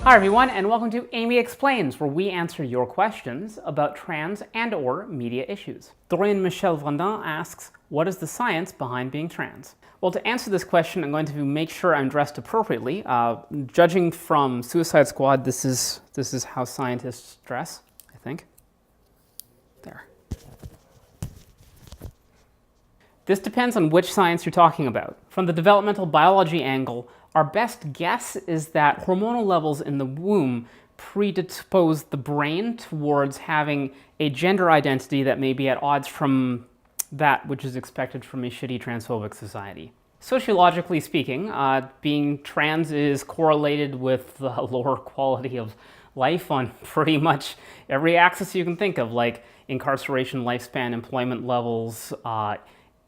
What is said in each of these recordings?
Hi everyone, and welcome to Amy Explains, where we answer your questions about trans and/or media issues. Dorian Michel Vendin asks, what is the science behind being trans? Well, to answer this question, I'm going to make sure I'm dressed appropriately. Judging from Suicide Squad, this is how scientists dress, I think. There. This depends on which science you're talking about. From the developmental biology angle, our best guess is that hormonal levels in the womb predispose the brain towards having a gender identity that may be at odds from that which is expected from a shitty transphobic society. Sociologically speaking, being trans is correlated with the lower quality of life on pretty much every axis you can think of, like incarceration, lifespan, employment levels,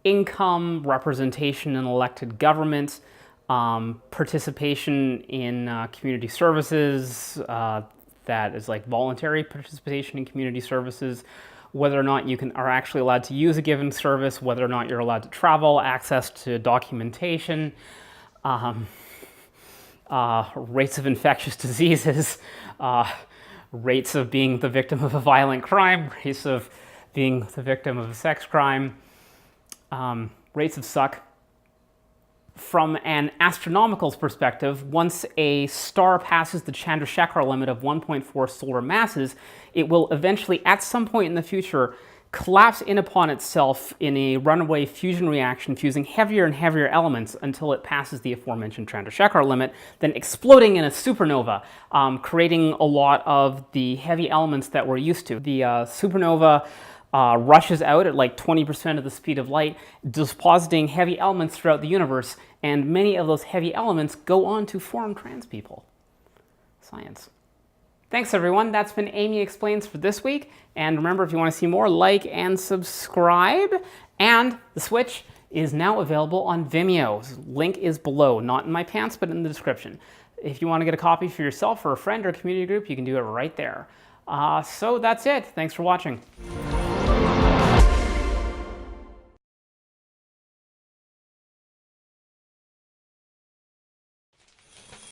income, representation in elected government, participation in community services, that is like voluntary participation in community services, whether or not you are actually allowed to use a given service, whether or not you're allowed to travel, access to documentation, rates of infectious diseases, rates of being the victim of a violent crime, rates of being the victim of a sex crime, rates of suck. From an astronomical perspective, once a star passes the Chandrasekhar limit of 1.4 solar masses, it will eventually, at some point in the future, collapse in upon itself in a runaway fusion reaction, fusing heavier and heavier elements until it passes the aforementioned Chandrasekhar limit, then exploding in a supernova, creating a lot of the heavy elements that we're used to. The supernova rushes out at like 20% of the speed of light, depositing heavy elements throughout the universe, and many of those heavy elements go on to form trans people. Science. Thanks everyone, that's been Amy Explains for this week, and remember, if you want to see more, like and subscribe, and the Switch is now available on Vimeo. Link is below, not in my pants, but in the description. If you want to get a copy for yourself or a friend or community group, you can do it right there. So that's it, thanks for watching.